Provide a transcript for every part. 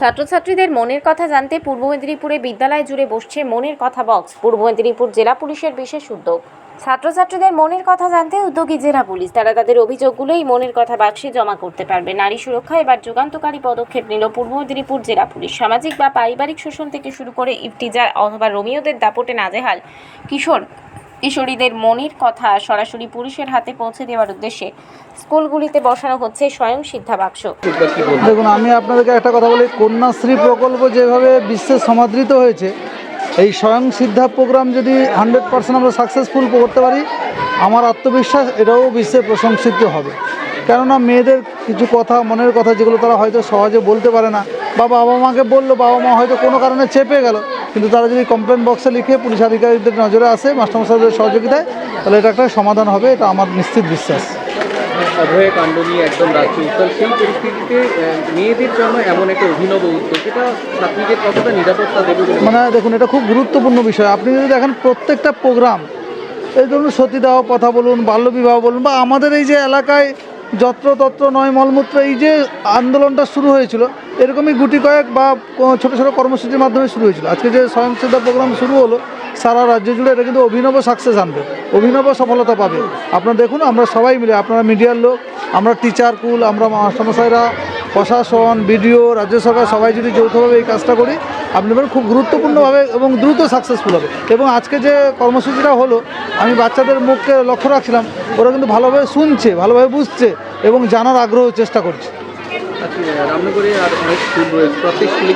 ছাত্রছাত্রীদের মনের কথা জানতে পূর্ব মেদিনীপুরে বিদ্যালয় জুড়ে বসছে মনের কথা বক্স। পূর্ব মেদিনীপুর জেলা পুলিশের বিশেষ উদ্যোগ। ছাত্রছাত্রীদের মনের কথা জানতে উদ্যোগী জেলা পুলিশ। তারা তাদের অভিযোগগুলোই মনের কথা বাক্সে জমা করতে পারবে। নারী সুরক্ষা এবার যুগান্তকারী পদক্ষেপ নিল পূর্ব মেদিনীপুর জেলা পুলিশ। সামাজিক বা পারিবারিক শোষণ থেকে শুরু করে ইফতিজার অথবা রোমিওদের দাপটে নাজেহাল কিশোরীদের মনের কথা সরাসরি পুলিশের হাতে পৌঁছে দেওয়ার উদ্দেশ্যে স্কুলগুলিতে বসানো হচ্ছে স্বয়ং সিদ্ধা বাক্স। দেখুন, আমি আপনাদেরকে একটা কথা বলি, কন্যাশ্রী প্রকল্প যেভাবে বিশ্বে সমাদৃত হয়েছে, এই স্বয়ং সিদ্ধা প্রোগ্রাম যদি 100% আমরা সাকসেসফুল করতে পারি, আমার আত্মবিশ্বাস এটাও বিশ্বে প্রশংসিত হবে। কেননা মেয়েদের কিছু কথা, মনের কথা, যেগুলো তারা হয়তো সহজে বলতে পারে না, বা বাবা মাকে বললো, বাবা মা হয়তো কোনো কারণে চেপে গেল, কিন্তু তারা যদি কমপ্লেন বক্সে লিখে পুলিশ আধিকারিকদের নজরে আসে, মাস্টারমশাইদের সহযোগিতায়, তাহলে এটা একটা সমাধান হবে, এটা আমার নিশ্চিত বিশ্বাস। অভয় কাণ্ড নিয়ে একদম রাজ্য উত্তাল, সেই পরিস্থিতিতে মেয়েদের জন্য এমন একটা অভিনব উদ্যোগ, এটা ছাত্রীদের কতটা নিরাপত্তা দেবে? মানে দেখুন, এটা খুব গুরুত্বপূর্ণ বিষয়। আপনি যদি দেখেন প্রত্যেকটা প্রোগ্রাম, এই ধরুন সতীদাহ কথা বলুন, বাল্যবিবাহ বলুন, বা আমাদের এই যে এলাকায় যত্রতত্র নয় মলমূত্র, এই যে আন্দোলনটা শুরু হয়েছিল, এরকমই গুটি কয়েক বা ছোটো ছোটো কর্মসূচির মাধ্যমে শুরু হয়েছিল। আজকে যে স্বয়ংসিদ্ধা প্রোগ্রাম শুরু হলো সারা রাজ্য জুড়ে, এটা কিন্তু অভিনব সাকসেস আনবে, অভিনব সফলতা পাবে। আপনারা দেখুন, আমরা সবাই মিলে, আপনারা মিডিয়ার লোক, আমরা টিচার কুল, আমরা মাস্টারমশাইরা, প্রশাসন, বিডিও, রাজ্য সরকার, সবাই যদি যৌথভাবে এই কাজটা করি, আপনি বলেন খুব গুরুত্বপূর্ণভাবে এবং দ্রুত সাকসেসফুল হবে। এবং আজকে যে কর্মসূচিটা হলো, আমি বাচ্চাদের মুখকে লক্ষ্য রাখছিলাম, ওরা কিন্তু ভালোভাবে শুনছে, ভালোভাবে বুঝছে এবং জানার আগ্রহ চেষ্টা করছে। রামনগরে আর অনেক স্কুল রয়েছে,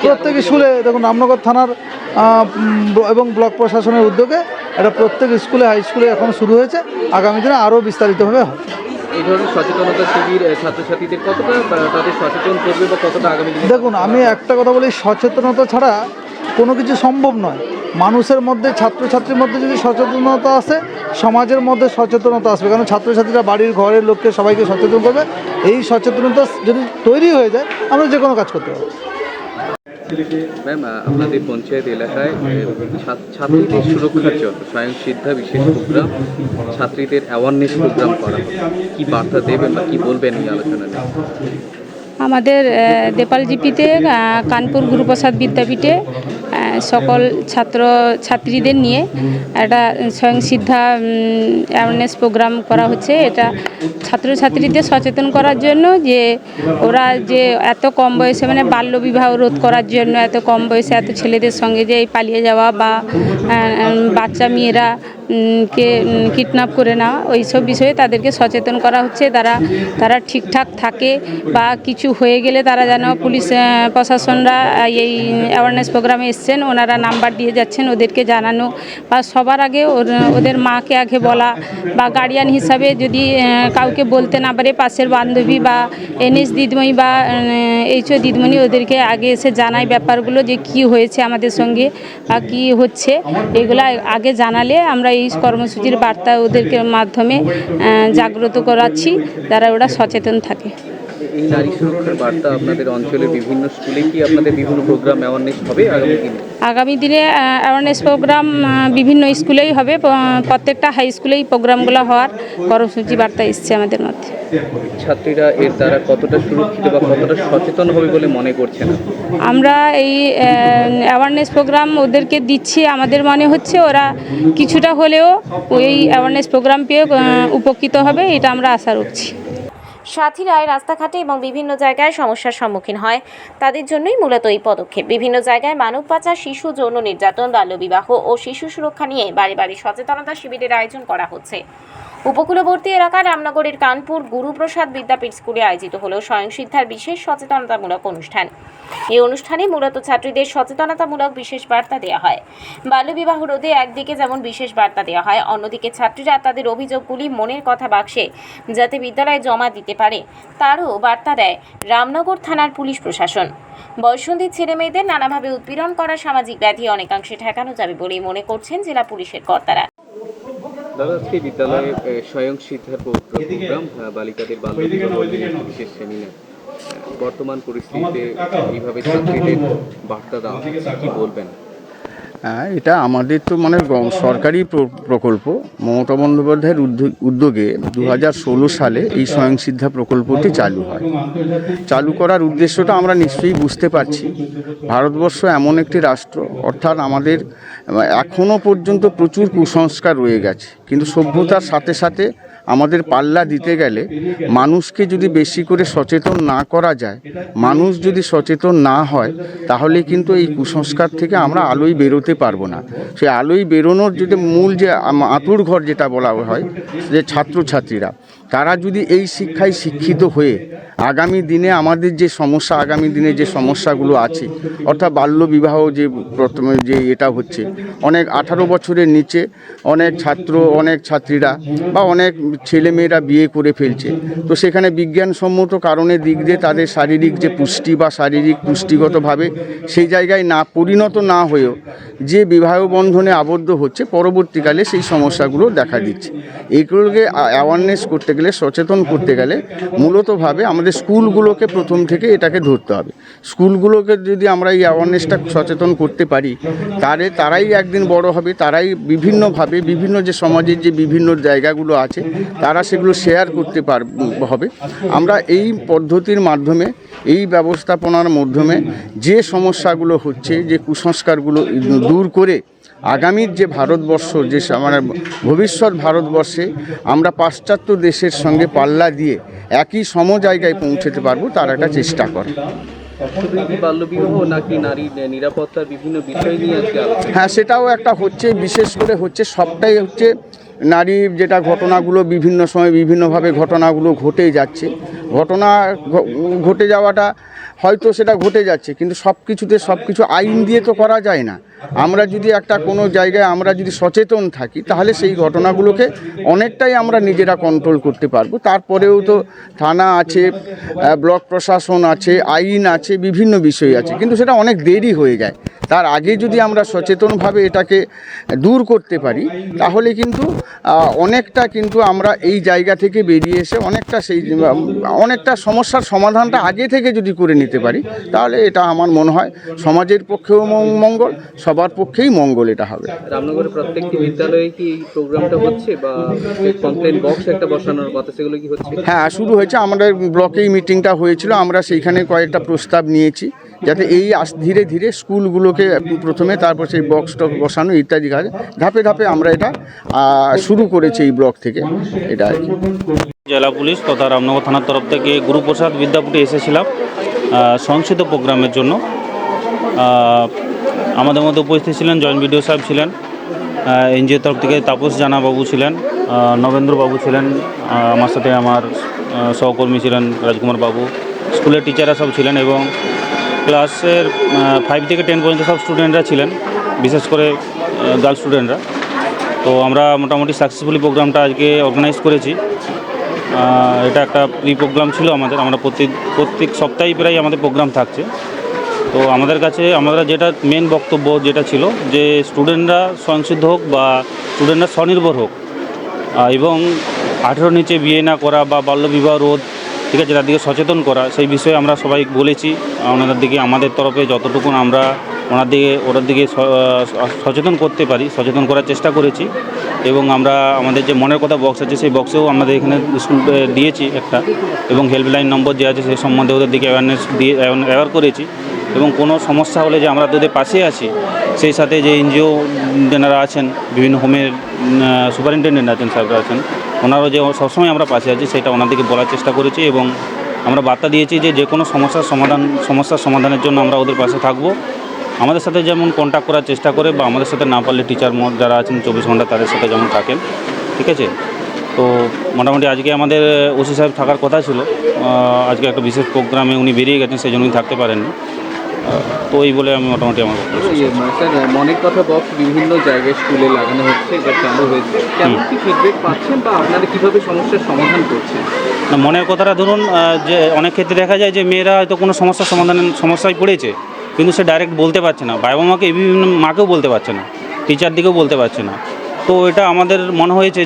প্রত্যেক স্কুলে দেখুন, রামনগর থানার এবং ব্লক প্রশাসনের উদ্যোগে এটা প্রত্যেক স্কুলে, হাই স্কুলে এখন শুরু হয়েছে। আগামী দিনে আরও বিস্তারিতভাবে হবে। এই ধরনের সচেতনতা শিবির ছাত্রছাত্রীদের কতটা তাদের সচেতন করবে বা কতটা আগামী দিনে? দেখুন, আমি একটা কথা বলি, সচেতনতা ছাড়া কোনো কিছু সম্ভব নয়। মানুষের মধ্যে, ছাত্রছাত্রীর মধ্যে যদি সচেতনতা আসে, সমাজের মধ্যে সচেতনতা আসবে। কারণ ছাত্রছাত্রীরা বাড়ির, ঘরের লোককে, সবাইকে সচেতন করবে। এই সচেতনতা যদি তৈরি হয়ে যায়, আমরা যে কোনো কাজ করতে পারবো। ম্যাম, আপনাদের পঞ্চায়েত এলাকায় ছাত্রীদের সুরক্ষার জন্য স্বয়ং সিদ্ধা বিশেষ প্রোগ্রাম, ছাত্রীদের অ্যাওয়ারনেস প্রোগ্রাম করা হবে, কি বার্তা দেবেন বা কি বলবেন এই আলোচনাতে? আমাদের দেপাল জিপিতে কানপুর গুরুপ্রসাদ বিদ্যাপীঠে সকল ছাত্রছাত্রীদের নিয়ে একটা স্বয়ং সিদ্ধা অ্যাওয়ারনেস প্রোগ্রাম করা হচ্ছে। এটা ছাত্রছাত্রীদের সচেতন করার জন্য, যে ওরা যে এত কম বয়সে, মানে বাল্যবিবাহ রোধ করার জন্য, এত কম বয়সে এত ছেলেদের সঙ্গে যে পালিয়ে যাওয়া বা বাচ্চা মেয়েরা কে কিডন্যাপ করে নেওয়া, ওই সব বিষয়ে তাদেরকে সচেতন করা হচ্ছে। তারা ঠিকঠাক থাকে বা কিছু হয়ে গেলে তারা যেন, পুলিশ প্রশাসনরা এই অ্যাওয়ারনেস প্রোগ্রামে এসছেন, ওনারা নাম্বার দিয়ে যাচ্ছেন, ওদেরকে জানানো, বা সবার আগে ওদের মাকে আগে বলা, বা গার্ডিয়ান হিসাবে যদি কাউকে বলতে না পারে, পাশের বান্ধবী বা এনএস দিদিমণি বা এইচও দিদিমণি, ওদেরকে আগে এসে জানায় ব্যাপারগুলো, যে কি হয়েছে আমাদের সঙ্গে বা কী হচ্ছে, এগুলো আগে জানালে আমরা এই কর্মসূচির বার্তা ওদেরকে মাধ্যমে জাগ্রত করাচ্ছি, দ্বারা ওরা সচেতন থাকে। এই নারী সুরক্ষার বার্তা আপনাদের অঞ্চলের বিভিন্ন স্কুলে কি আপনাদের বিভিন্ন প্রোগ্রাম অ্যাওয়ারনেস হবে আগামী দিনে? অ্যাওয়ারনেস প্রোগ্রাম বিভিন্ন স্কুলেই হবে, প্রত্যেকটা হাই স্কুলেই প্রোগ্রামগুলো হওয়ার কর্মসূচি বার্তা এসছে আমাদের মধ্যে। ছাত্রীরা এর দ্বারা কতটা সুরক্ষিত বা কতটা সচেতন হবে বলে মনে করছেন? আমরা এই অ্যাওয়ারনেস প্রোগ্রাম ওদেরকে দিচ্ছি, আমাদের মনে হচ্ছে ওরা কিছুটা হলেও ওই অ্যাওয়ারনেস প্রোগ্রাম পেয়ে উপকৃত হবে, এটা আমরা আশা রাখছি। সাথীরা রাস্তাঘাটে এবং বিভিন্ন জায়গায় সমস্যার সম্মুখীন হয়, তাদের জন্যই মূলত এই পদক্ষেপ। বিভিন্ন জায়গায় মানব পাচার, শিশু যৌন নির্যাতন, বাল্যবিবাহ ও শিশু সুরক্ষা নিয়ে বাড়ি বাড়ি সচেতনতা শিবিরের আয়োজন করা হচ্ছে। উপকূলবর্তী এলাকার রামনগরের কানপুর গুরুপ্রসাদ বিদ্যাপীঠ স্কুলে আয়োজিত হলো স্বয়ং সিদ্ধার বিশেষ সচেতনতামূলক অনুষ্ঠান। এই অনুষ্ঠানে মূলত ছাত্রীদের সচেতনতামূলক বিশেষ বার্তা দেওয়া হয়। বাল্যবিবাহ রোধে একদিকে যেমন বিশেষ বার্তা দেওয়া হয়, অন্যদিকে ছাত্রীরা তাদের অভিযোগগুলি মনের কথা বাক্সে যাতে বিদ্যালয়ে জমা দিতে পারে, তারও বার্তা দেয় রামনগর থানার পুলিশ প্রশাসন। বয়সন্ধির ছেলেমেয়েদের নানাভাবে উৎপীড়ন করা সামাজিক ব্যাধি অনেকাংশে ঠেকানো যাবে বলেই মনে করছেন জেলা পুলিশের কর্তারা। দাদা, আজকে বিদ্যালয়ে স্বয়ং সিদ্ধার প্রোগ্রাম, বালিকাদের বাল্যবিবাহ বিশেষ সেমিনার, বর্তমান পরিস্থিতিতে এইভাবে ছাত্রীদের বার্তা দেওয়া, কি বলবেন? হ্যাঁ, এটা আমাদের তো মানে সরকারি প্রকল্প। মমতা বন্দ্যোপাধ্যায়ের উদ্যোগে 2016 সালে এই স্বয়ংসিদ্ধা প্রকল্পটি চালু হয়। চালু করার উদ্দেশ্যটা আমরা নিশ্চয়ই বুঝতে পারছি। ভারতবর্ষ এমন একটি রাষ্ট্র, অর্থাৎ আমাদের এখনও পর্যন্ত প্রচুর কুসংস্কার রয়ে গেছে, কিন্তু সভ্যতার সাথে সাথে আমাদের পাল্লা দিতে গেলে মানুষকে যদি বেশি করে সচেতন না করা যায়, মানুষ যদি সচেতন না হয়, তাহলে কিন্তু এই কুসংস্কার থেকে আমরা আলোয় বেরোতে পারবো না। সেই আলোয় বেরোনোর যদি মূল যে আঁতুড় ঘর যেটা বলা হয়, যে ছাত্রছাত্রীরা, তারা যদি এই শিক্ষায় শিক্ষিত হয়ে আগামী দিনে আমাদের যে সমস্যা, আগামী দিনে যে সমস্যাগুলো আছে, অর্থাৎ বাল্যবিবাহ যে প্রথমে যে এটা হচ্ছে, অনেক 18 বছরের নিচে অনেক ছাত্রীরা বা অনেক ছেলেমেয়েরা বিয়ে করে ফেলছে। তো সেখানে বিজ্ঞানসম্মত কারণের দিক দিয়ে তাদের শারীরিক যে পুষ্টি বা শারীরিক পুষ্টিগতভাবে সেই জায়গায় না পরিণত না হয়েও যে বিবাহ বন্ধনে আবদ্ধ হচ্ছে, পরবর্তীকালে সেই সমস্যাগুলো দেখা দিচ্ছে। এইগুলোকে অ্যাওয়ারনেস করতে গেলে, সচেতন করতে গেলে মূলতভাবে আমাদের স্কুলগুলোকে প্রথম থেকে এটাকে ধরতে হবে। স্কুলগুলোকে যদি আমরা এই অ্যাওয়ারনেসটা সচেতন করতে পারি, তারাই একদিন বড় হবে, তারাই বিভিন্নভাবে বিভিন্ন যে সমাজের যে বিভিন্ন জায়গাগুলো আছে তারা সেগুলো শেয়ার করতে হবে। আমরা এই পদ্ধতির মাধ্যমে, এই ব্যবস্থাপনার মাধ্যমে যে সমস্যাগুলো হচ্ছে, যে কুসংস্কারগুলো দূর করে আগামীর যে ভারতবর্ষ, যে মানে ভবিষ্যৎ ভারতবর্ষে আমরা পাশ্চাত্য দেশের সঙ্গে পাল্লা দিয়ে একই সম জায়গায় পৌঁছতে পারবো, তার একটা চেষ্টা করে। শুধু কি বাল্যবিবাহ নাকি নারী নিরাপত্তার বিভিন্ন বিষয় নিয়ে আজকে আলোচনা? হ্যাঁ, সেটাও একটা হচ্ছে, বিশেষ করে হচ্ছে সবটাই হচ্ছে নারীর যেটা ঘটনাগুলো বিভিন্ন সময় বিভিন্নভাবে ঘটনাগুলো ঘটে যাচ্ছে। ঘটে যাওয়াটা হয়তো সেটা ঘটে যাচ্ছে, কিন্তু সব কিছু আইন দিয়ে তো করা যায় না। আমরা যদি কোনো জায়গায় আমরা যদি সচেতন থাকি, তাহলে সেই ঘটনাগুলোকে অনেকটাই আমরা নিজেরা কন্ট্রোল করতে পারবো। তারপরেও তো থানা আছে, ব্লক প্রশাসন আছে, আইন আছে, বিভিন্ন বিষয় আছে, কিন্তু সেটা অনেক দেরি হয়ে যায়। তার আগে যদি আমরা সচেতনভাবে এটাকে দূর করতে পারি, তাহলে কিন্তু অনেকটা কিন্তু আমরা এই জায়গা থেকে বেরিয়ে এসে অনেকটা সমস্যার সমাধানটা আগে থেকে যদি করে নিতে পারি, তাহলে এটা আমার মনে হয় সমাজের পক্ষেও মঙ্গল, সবার পক্ষেই মঙ্গল এটা হবে। রামনগরের প্রত্যেকটি বিদ্যালয়ে কি এই প্রোগ্রামটা হচ্ছে, বা কমপ্লেন বক্স একটা বসানোর কথা, সেগুলো কি হচ্ছে? হ্যাঁ, শুরু হয়েছে। আমাদের ব্লকেই মিটিংটা হয়েছিল, আমরা সেইখানে কয়েকটা প্রস্তাব নিয়েছি, যাতে এই ধীরে ধীরে স্কুলগুলোকে প্রথমে, তারপর সেই বক্স টক বসানো ইত্যাদি কাজ ধাপে ধাপে আমরা এটা শুরু করেছি এই ব্লক থেকে। এটা আর কি। জেলা পুলিশ তথা রামনগর থানার তরফ থেকে গুরুপ্রসাদ বিদ্যাপীঠে এসেছিলাম সংসদ প্রোগ্রামের জন্য। আমাদের মধ্যে উপস্থিত ছিলেন জয়েন্ট বিডিও সাহেব ছিলেন, এনজিওর তরফ থেকে তাপস জানা বাবু ছিলেন, নবেন্দ্র বাবু ছিলেন, আমার সাথে আমার সহকর্মী ছিলেন রাজকুমার বাবু, স্কুলের টিচাররা সব ছিলেন, এবং ক্লাসের 5 থেকে 10 পর্যন্ত সব স্টুডেন্টরা ছিলেন, বিশেষ করে গার্লস স্টুডেন্টরা। তো আমরা মোটামুটি সাকসেসফুলি প্রোগ্রামটা আজকে অর্গানাইজ করেছি। এটা একটা প্রি প্রোগ্রাম ছিল আমাদের। আমরা প্রত্যেক সপ্তাহেই প্রায় আমাদের প্রোগ্রাম থাকছে। তো আমাদের কাছে আমরা যেটা মেন বক্তব্য যেটা ছিল, যে স্টুডেন্টরা স্বয়ংসিদ্ধ হোক বা স্টুডেন্টরা স্বনির্ভর হোক, এবং 18 নিচে বিয়ে না করা বা বাল্যবিবাহ রোধ, ঠিক আছে, তার দিকে সচেতন করা, সেই বিষয়ে আমরা সবাই বলেছি। ওনাদের দিকে আমাদের তরফে যতটুকু আমরা ওনার দিকে সচেতন করতে পারি, সচেতন করার চেষ্টা করেছি। এবং আমরা আমাদের যে মনের কথা বক্স আছে, সেই বক্সেও আমাদের এখানে স্কুল দিয়েছি একটা, এবং হেল্পলাইন নম্বর যে আছে সেই সম্বন্ধে ওদের দিকে অ্যাওয়ার করেছি। এবং কোনো সমস্যা হলে যে আমরা তোদের পাশে আছি, সেই সাথে যে এনজিও যারা আছেন, বিভিন্ন হোমের সুপারিনটেন্ডেন্ট আছেন, সাহেবরা আছেন, ওনারও যে সবসময় আমরা পাশে আছি, সেটা ওনাদেরকে বলার চেষ্টা করেছি। এবং আমরা বার্তা দিয়েছি যে কোনো সমস্যার সমাধানের জন্য আমরা ওদের পাশে থাকবো। আমাদের সাথে যেমন কন্ট্যাক্ট করার চেষ্টা করে, বা আমাদের সাথে না পারলে টিচার যারা আছেন 24 ঘন্টা তাদের সাথে যেমন থাকেন, ঠিক আছে। তো মোটামুটি আজকে আমাদের ওসি সাহেব থাকার কথা ছিল, আজকে একটা বিশেষ প্রোগ্রামে উনি বেরিয়ে গেছেন, সেই জন্য থাকতে পারেননি। তো এই বলে আমি মোটামুটি আমার স্যার, মনের কথা বক্স বিভিন্ন জায়গায় স্কুলে লাগানো হচ্ছে, এটা চালু হয়েছে, কেমন কি ফিডব্যাক পাচ্ছেন, বা আপনারা কীভাবে সমস্যার সমাধান করছেন? না, মনের কথাটা ধরুন, যে অনেক ক্ষেত্রে দেখা যায় যে মেয়েরা হয়তো কোনো সমস্যায় পড়েছে, কিন্তু সে ডাইরেক্ট বলতে পারছে না, বাবা মাকে, বিভিন্ন মাকেও বলতে পারছে না, টিচার দিকেও বলতে পারছে না। তো এটা আমাদের মনে হয়েছে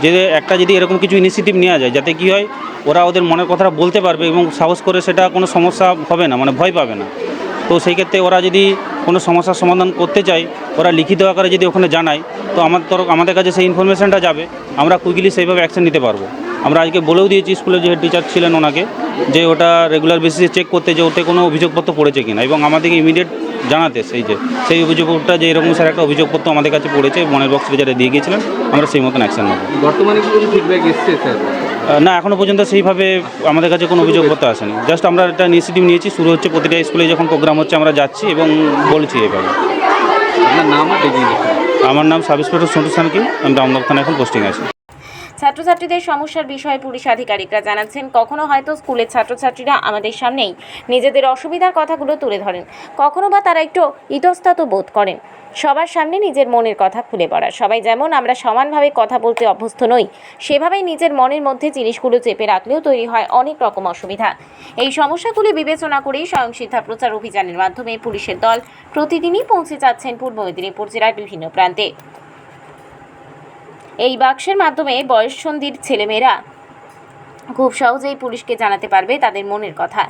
যে একটা যদি এরকম কিছু ইনিশিয়েটিভ নেওয়া যায়, যাতে কি হয়, ওরা ওদের মনের কথাটা বলতে পারবে এবং সাহস করে, সেটা কোনো সমস্যা হবে না, মানে ভয় পাবে না। তো সেই ক্ষেত্রে ওরা যদি কোনো সমস্যার সমাধান করতে চাই, ওরা লিখিত আকারে যদি ওখানে জানায় তো আমাদের কাছে সেই ইনফরমেশনটা যাবে, আমরা কুইকলি সেইভাবে অ্যাকশন নিতে পারবো। আমরা আজকে বলেও দিয়েছি স্কুলে যে হেড টিচার ছিলেন ওনাকে, যে ওটা রেগুলার বেসিসে চেক করতে যে ওতে কোনো অভিযোগপত্র পড়েছে কিনা, এবং আমাদেরকে ইমিডিয়েট জানাতে সেই অভিযোগটা যে এরকম স্যার একটা অভিযোগপত্র আমাদের কাছে পড়েছে, মনের বক্স টিচারে দিয়ে গিয়েছিলেন, আমরা সেই মতন অ্যাকশন নেব। বর্তমানে কি কোনো ফিডব্যাক এসছে স্যার? না, এখনও পর্যন্ত সেইভাবে আমাদের কাছে কোনো অভিযোগপত্র আসেনি। জাস্ট আমরা একটা ইনিশিয়েটিভ নিয়েছি, শুরু হচ্ছে প্রতিটা স্কুলে যখন প্রোগ্রাম হচ্ছে আমরা যাচ্ছি এবং বলছি এইভাবে। আপনার নাম আর ডেজিগনেশন? আমার নাম সাব ইন্সপেক্টর সন্তোষ সানকি, আমি রামনগর থানায় এখন পোস্টিং আছি। ছাত্রছাত্রীদের সমস্যার বিষয়ে পুলিশ আধিকারিকরা জানাচ্ছেন, কখনো হয়তো স্কুলের ছাত্রছাত্রীরা আমাদের সামনেই নিজেদের অসুবিধার কথাগুলো তুলে ধরেন, কখনো বা তারা একটু ইতস্তত বোধ করেন। সবার সামনে নিজের মনের কথা খুলে পড়া, সবাই যেমন আমরা সমানভাবে কথা বলতে অভ্যস্ত নই, সেভাবেই নিজের মনের মধ্যে জিনিসগুলো চেপে রাখলেও তৈরি হয় অনেক রকম অসুবিধা। এই সমস্যাগুলি বিবেচনা করেই স্বয়ংসিদ্ধা প্রচার অভিযানের মাধ্যমে পুলিশের দল প্রতিদিনই পৌঁছে যাচ্ছেন পূর্ব মেদিনীপুর জেলার বিভিন্ন প্রান্তে। এই বাক্সের মাধ্যমে বয়ঃসন্ধির ছেলেমেয়েরা খুব সহজেই পুলিশকে জানাতে পারবে তাদের মনের কথা।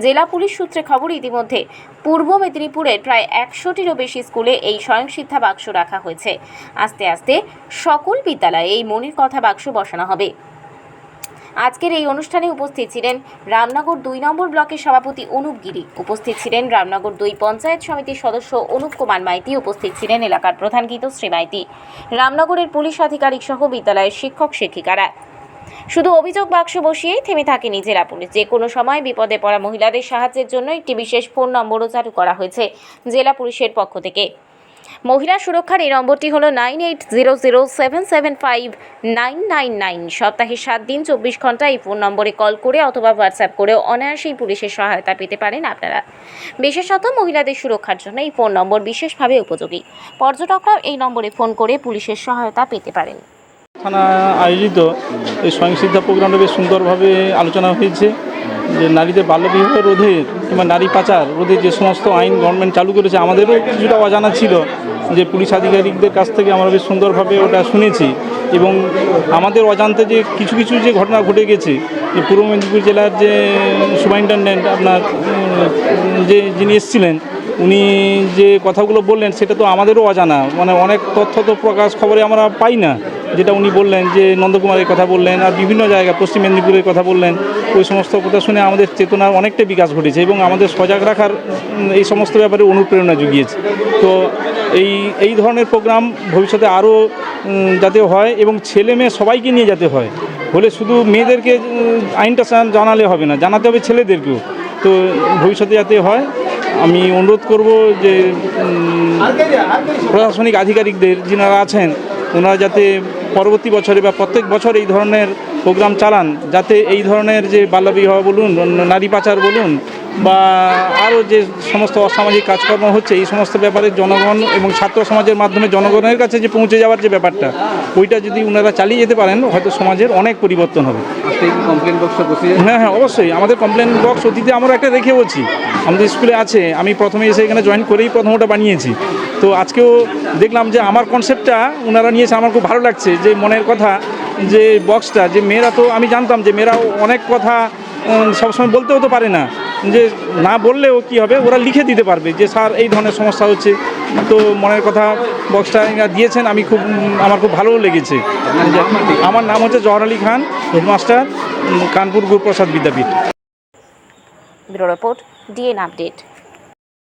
জেলা পুলিশ সূত্রে খবর, ইতিমধ্যে পূর্ব মেদিনীপুরের প্রায় 100টিরও বেশি স্কুলে এই স্বয়ংসিদ্ধা বাক্স রাখা হয়েছে। আস্তে আস্তে সকল বিদ্যালয়ে এই মনের কথা বাক্স বসানো হবে। আজকের এই অনুষ্ঠানে উপস্থিত ছিলেন রামনগর 2 নম্বর ব্লকের সভাপতি অনুপ গিরি, উপস্থিত ছিলেন রামনগর 2 পঞ্চায়েত সমিতির সদস্য অনুপ কুমার মাইতি, উপস্থিত ছিলেন এলাকার প্রধান গীতশ্রী মাইতি, রামনগরের পুলিশ আধিকারিক সহ বিদ্যালয়ের শিক্ষক শিক্ষিকারা। শুধু অভিযোগ বাক্স বসিয়েই থেমে থাকেনি জেলা পুলিশ, যে কোনো সময় বিপদে পড়া মহিলাদের সাহায্যের জন্য একটি বিশেষ ফোন নম্বরও চালু করা হয়েছে জেলা পুলিশের পক্ষ থেকে। মহিলা সুরক্ষার এই নম্বরটি হলো 9800775999। সপ্তাহে 7 দিন 24 ঘন্টা এই ফোন নম্বরে কল করে অথবা হোয়াটসঅ্যাপ করেও অনায়াসেই পুলিশের সহায়তা পেতে পারেন আপনারা। বিশেষত মহিলাদের সুরক্ষার জন্য এই ফোন নম্বর বিশেষভাবে উপযোগী। পর্যটকরাও এই নম্বরে ফোন করে পুলিশের সহায়তা পেতে পারেন। থানা আয়োজিত এই স্বয়ংসিদ্ধা প্রোগ্রামটা বেশ সুন্দরভাবে আলোচনা হয়েছে, যে নারীদের বাল্যবিবাহ রোধে কিংবা নারী পাচার রোধে যে সমস্ত আইন গভর্নমেন্ট চালু করেছে, আমাদেরও কিছুটা অজানা ছিল, যে পুলিশ আধিকারিকদের কাছ থেকে আমরা বেশ সুন্দরভাবে ওটা শুনেছি। এবং আমাদের অজান্তে যে কিছু কিছু যে ঘটনা ঘটে গেছে, যে পূর্ব মেদিনীপুর জেলার যে সুপারিনটেন্ডেন্ট আপনার যিনি এসেছিলেন, উনি যে কথাগুলো বললেন সেটা তো আমাদেরও অজানা, মানে অনেক তথ্য তো প্রকাশ খবরে আমরা পাই না, যেটা উনি বললেন যে নন্দকুমারের কথা বললেন আর বিভিন্ন জায়গায় পশ্চিম মেদিনীপুরের কথা বললেন। ওই সমস্ত কথা শুনে আমাদের চেতনার অনেকটা বিকাশ ঘটেছে এবং আমাদের সজাগ রাখার এই সমস্ত ব্যাপারে অনুপ্রেরণা জুগিয়েছে। তো এই ধরনের প্রোগ্রাম ভবিষ্যতে আরও যাতে হয় এবং ছেলে মেয়ে সবাইকে নিয়ে যেতে হয়, বলে শুধু মেয়েদেরকে আইনটা জানালে হবে না, জানাতে হবে ছেলেদেরকেও। তো ভবিষ্যতে যাতে হয় আমি অনুরোধ করব যে প্রশাসনিক আধিকারিকদের যিনারা আছেন, ওনারা যাতে পরবর্তী বছরে বা প্রত্যেক বছর এই ধরনের প্রোগ্রাম চালান, যাতে এই ধরনের যে বাল্যবিবাহ বলুন, নারী পাচার বলুন বা আরও যে সমস্ত অসামাজিক কাজকর্ম হচ্ছে, এই সমস্ত ব্যাপারে জনগণ এবং ছাত্র সমাজের মাধ্যমে জনগণের কাছে যে পৌঁছে যাওয়ার যে ব্যাপারটা, ওইটা যদি ওনারা চালিয়ে যেতে পারেন, হয়তো সমাজের অনেক পরিবর্তন হবে। হ্যাঁ, অবশ্যই আমাদের কমপ্লেন বক্স অতীতে আমরা একটা রেখেওছি, আমাদের স্কুলে আছে। আমি প্রথমে এসে এখানে জয়েন করেই প্রথম ওটা বানিয়েছি। তো আজকেও দেখলাম যে আমার কনসেপ্টটা ওনারা নিয়েছে, আমার খুব ভালো লাগছে। যে মনের কথা যে বক্সটা, যে মেয়েরা, তো আমি জানতাম যে মেয়েরাও অনেক কথা সবসময় বলতেও তো পারে না, যে না বললেও কি হবে, ওরা লিখে দিতে পারবে যে স্যার এই ধরনের সমস্যা হচ্ছে। তো মনের কথা বক্সটা দিয়েছেন, আমার খুব ভালো লেগেছে। আমার নাম হচ্ছে Johar Ali Khan, headmaster, Kanpur Guruprasad Vidyapith. Bureau report, DN update.